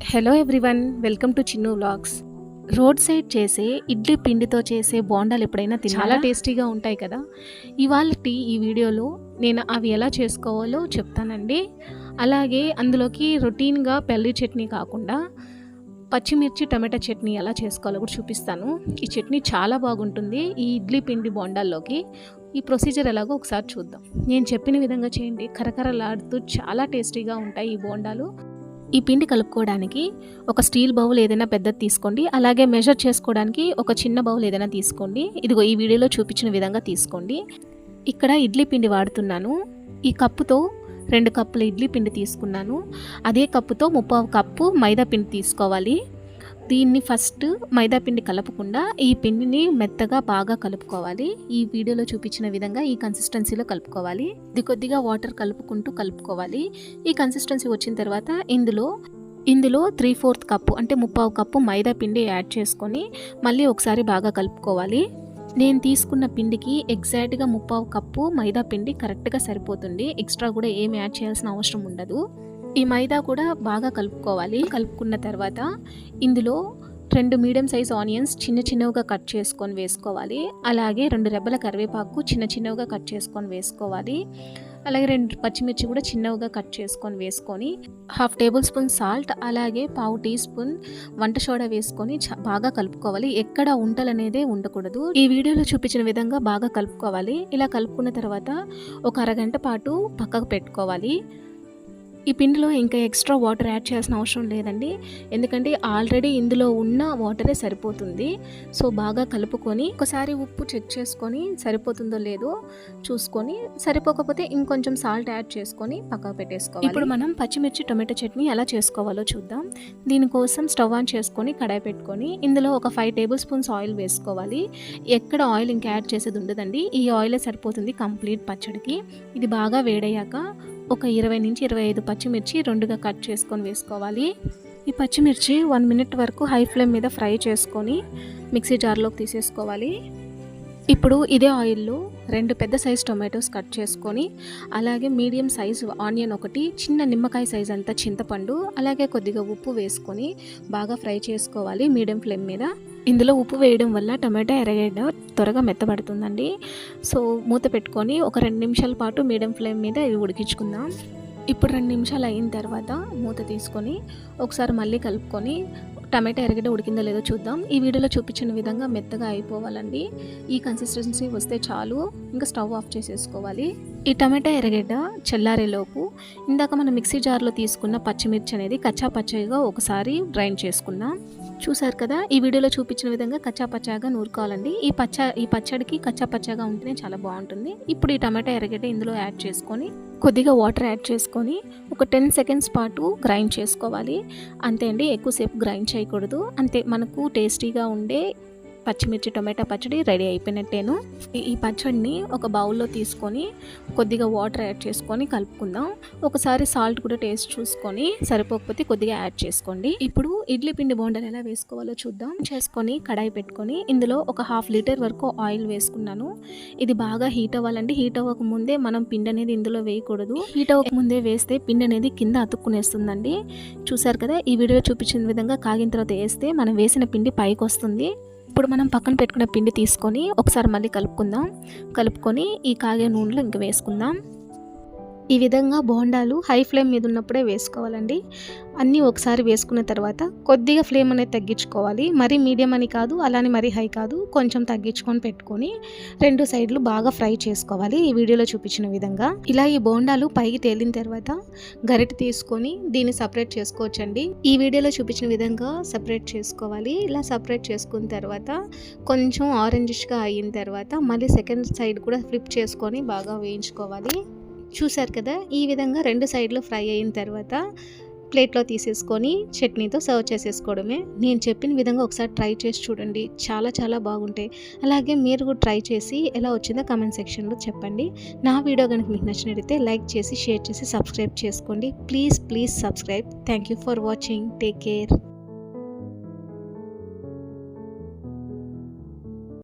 Hello everyone, welcome to Chinnu vlogs. Road side చేసే ఇడ్లీ పిండితో చేసే బోండాలు ఎప్పుడైనా చాలా టేస్టీగా ఉంటాయి కదా. ఇవాళ ఈ వీడియోలో నేను అవి ఎలా చేసుకోవాలో చెప్తానండి. అలాగే అందులోకి రొటీన్గా పల్లీ చట్నీ కాకుండా పచ్చిమిర్చి టమాటా చట్నీ ఎలా చేసుకోవాలో కూడా చూపిస్తాను. ఈ చట్నీ చాలా బాగుంటుంది ఈ ఇడ్లీ పిండి బోండాల్లోకి. ఈ ప్రొసీజర్ ఎలాగో ఒకసారి చూద్దాం. నేను చెప్పిన విధంగా చేయండి, కరకరలాడుతూ చాలా టేస్టీగా ఉంటాయి ఈ బోండాలు. ఈ పిండి కలుపుకోవడానికి ఒక స్టీల్ బౌల్ ఏదైనా పెద్దది తీసుకోండి. అలాగే మెజర్ చేసుకోవడానికి ఒక చిన్న బౌల్ ఏదైనా తీసుకోండి. ఇదిగో ఈ వీడియోలో చూపించిన విధంగా తీసుకోండి. ఇక్కడ ఇడ్లీ పిండి వాడుతున్నాను. ఈ కప్పుతో 2 కప్పుల ఇడ్లీ పిండి తీసుకున్నాను. అదే కప్పుతో 3/4 కప్పు మైదా పిండి తీసుకోవాలి. దీన్ని ఫస్ట్ మైదా పిండి కలపకుండా ఈ పిండిని మెత్తగా బాగా కలుపుకోవాలి. ఈ వీడియోలో చూపించిన విధంగా ఈ కన్సిస్టెన్సీలో కలుపుకోవాలి. ఇది కొద్దిగా వాటర్ కలుపుకుంటూ కలుపుకోవాలి. ఈ కన్సిస్టెన్సీ వచ్చిన తర్వాత ఇందులో 3/4 కప్పు అంటే 3/4 కప్పు మైదా పిండి యాడ్ చేసుకొని మళ్ళీ ఒకసారి బాగా కలుపుకోవాలి. నేను తీసుకున్న పిండికి ఎగ్జాక్ట్గా 3/4 కప్పు మైదా పిండి కరెక్ట్గా సరిపోతుంది. ఎక్స్ట్రా కూడా ఏమి యాడ్ చేయాల్సిన అవసరం ఉండదు. ఈ మైదా కూడా బాగా కలుపుకోవాలి. కలుపుకున్న తర్వాత ఇందులో 2 మీడియం సైజ్ ఆనియన్స్ చిన్నగా కట్ చేసుకొని వేసుకోవాలి. అలాగే 2 రెబ్బల కరివేపాకు చిన్నగా కట్ చేసుకొని వేసుకోవాలి. అలాగే 2 పచ్చిమిర్చి కూడా చిన్నగా కట్ చేసుకొని వేసుకొని 1/2 టేబుల్ స్పూన్ సాల్ట్, అలాగే 1/4 టీ స్పూన్ వంట సోడా వేసుకొని బాగా కలుపుకోవాలి. ఎక్కడ ఉంటలు అనేదే ఉండకూడదు. ఈ వీడియోలో చూపించిన విధంగా బాగా కలుపుకోవాలి. ఇలా కలుపుకున్న తర్వాత ఒక అరగంట పాటు పక్కకు పెట్టుకోవాలి. ఈ పిండిలో ఇంకా ఎక్స్ట్రా వాటర్ యాడ్ చేయాల్సిన అవసరం లేదండి, ఎందుకంటే ఆల్రెడీ ఇందులో ఉన్న వాటరే సరిపోతుంది. సో బాగా కలుపుకొని ఒకసారి ఉప్పు చెక్ చేసుకొని సరిపోతుందో లేదో చూసుకొని, సరిపోకపోతే ఇంకొంచెం సాల్ట్ యాడ్ చేసుకొని పక్కకు పెట్టేసుకోవాలి. ఇప్పుడు మనం పచ్చిమిర్చి టొమాటో చట్నీ ఎలా చేసుకోవాలో చూద్దాం. దీనికోసం స్టవ్ ఆన్ చేసుకొని కడాయి పెట్టుకొని ఇందులో ఒక 5 టేబుల్ స్పూన్స్ ఆయిల్ వేసుకోవాలి. ఎక్కడ ఆయిల్ ఇంకా యాడ్ చేసేది ఉండదండి, ఈ ఆయిలే సరిపోతుంది కంప్లీట్ పచ్చడికి. ఇది బాగా వేడయ్యాక ఒక 20 నుంచి 25 పచ్చిమిర్చి 2గా కట్ చేసుకొని వేసుకోవాలి. ఈ పచ్చిమిర్చి 1 మినిట్ వరకు హై ఫ్లేమ్ మీద ఫ్రై చేసుకొని మిక్సీ జార్లోకి తీసేసుకోవాలి. ఇప్పుడు ఇదే ఆయిల్లో 2 పెద్ద సైజ్ టొమాటోస్ కట్ చేసుకొని, అలాగే మీడియం సైజ్ ఆనియన్ ఒకటి, చిన్న నిమ్మకాయ సైజ్ అంతా చింతపండు, అలాగే కొద్దిగా ఉప్పు వేసుకొని బాగా ఫ్రై చేసుకోవాలి మీడియం ఫ్లేమ్ మీద. ఇందులో ఉప్పు వేయడం వల్ల టమాటా ఎర్రగడ్డ త్వరగా మెత్తబడుతుందండి. సో మూత పెట్టుకొని ఒక 2 నిమిషాల పాటు మీడియం ఫ్లేమ్ మీద ఇవి ఉడికించుకుందాం. ఇప్పుడు 2 నిమిషాలు అయిన తర్వాత మూత తీసుకొని ఒకసారి మళ్ళీ కలుపుకొని టమాటా ఎర్రగడ్డ ఉడికిందో లేదో చూద్దాం. ఈ వీడియోలో చూపించిన విధంగా మెత్తగా అయిపోవాలండి. ఈ కన్సిస్టెన్సీ వస్తే చాలు, ఇంకా స్టవ్ ఆఫ్ చేసేసుకోవాలి. ఈ టమాటా ఎర్రగడ్డ చల్లారేలోపు ఇందాక మనం మిక్సీ జార్లో తీసుకున్న పచ్చిమిర్చి అనేది కచ్చా పచ్చగా ఒకసారి గ్రైండ్ చేసుకుందాం. చూసారు కదా, ఈ వీడియోలో చూపించిన విధంగా కచ్చా పచ్చాగా నూరుకోవాలండి. ఈ పచ్చడికి కచ్చా పచ్చాగా ఉంటేనే చాలా బాగుంటుంది. ఇప్పుడు ఈ టమాటా ఎర్రగడ్డ ఇందులో యాడ్ చేసుకొని కొద్దిగా వాటర్ యాడ్ చేసుకొని ఒక 10 సెకండ్స్ పాటు గ్రైండ్ చేసుకోవాలి. అంతే అండి, ఎక్కువసేపు గ్రైండ్ చేయకూడదు. అంతే, మనకు టేస్టీగా ఉండే పచ్చిమిర్చి టొమాటో పచ్చడి రెడీ అయిపోయినట్టేను. ఈ పచ్చడిని ఒక బౌల్లో తీసుకొని కొద్దిగా వాటర్ యాడ్ చేసుకొని కలుపుకుందాం. ఒకసారి సాల్ట్ కూడా టేస్ట్ చూసుకొని సరిపోకపోతే కొద్దిగా యాడ్ చేసుకోండి. ఇప్పుడు ఇడ్లీ పిండి బోండాలు ఎలా వేసుకోవాలో చూద్దాం. చేసుకొని కడాయి పెట్టుకొని ఇందులో ఒక 1/2 లీటర్ వరకు ఆయిల్ వేసుకున్నాను. ఇది బాగా హీట్ అవ్వాలండి. హీట్ అవ్వక ముందే మనం పిండి అనేది ఇందులో వేయకూడదు. హీట్ అవ్వక ముందే వేస్తే పిండి అనేది కింద అతుక్కునేస్తుందండి. చూసారు కదా, ఈ వీడియో చూపించిన విధంగా కాగిన తర్వాత వేస్తే మనం వేసిన పిండి పైకి వస్తుంది. ఇప్పుడు మనం పక్కన పెట్టుకున్న పిండి తీసుకొని ఒకసారి మళ్ళీ కలుపుకొని ఈ కాగే నూనెలో ఇంక వేసుకుందాం. ఈ విధంగా బోండాలు హై ఫ్లేమ్ మీద ఉన్నప్పుడే వేసుకోవాలండి. అన్నీ ఒకసారి వేసుకున్న తర్వాత కొద్దిగా ఫ్లేమ్ అనేది తగ్గించుకోవాలి. మరీ మీడియం అని కాదు, అలానే మరీ హై కాదు, కొంచెం తగ్గించుకొని పెట్టుకొని 2 సైడ్లు బాగా ఫ్రై చేసుకోవాలి. ఈ వీడియోలో చూపించిన విధంగా ఇలా ఈ బోండాలు పైకి తేలిన తర్వాత గరిటె తీసుకొని దీన్ని సపరేట్ చేసుకోవచ్చండి. ఈ వీడియోలో చూపించిన విధంగా సపరేట్ చేసుకోవాలి. ఇలా సపరేట్ చేసుకున్న తర్వాత కొంచెం ఆరెంజిష్గా అయిన తర్వాత మళ్ళీ సెకండ్ సైడ్ కూడా ఫ్లిప్ చేసుకొని బాగా వేయించుకోవాలి. చూసారు కదా, ఈ విధంగా 2 సైడ్లు ఫ్రై అయిన తర్వాత ప్లేట్లో తీసేసుకొని చట్నీతో సర్వ్ చేసేసుకోవడమే. నేను చెప్పిన విధంగా ఒకసారి ట్రై చేసి చూడండి, చాలా బాగుంటాయి. అలాగే మీరు కూడా ట్రై చేసి ఎలా వచ్చిందో కామెంట్ సెక్షన్లో చెప్పండి. నా వీడియో కనుక మీకు నచ్చినట్లయితే లైక్ చేసి షేర్ చేసి సబ్స్క్రైబ్ చేసుకోండి. Please subscribe. Thank you for watching. Take care.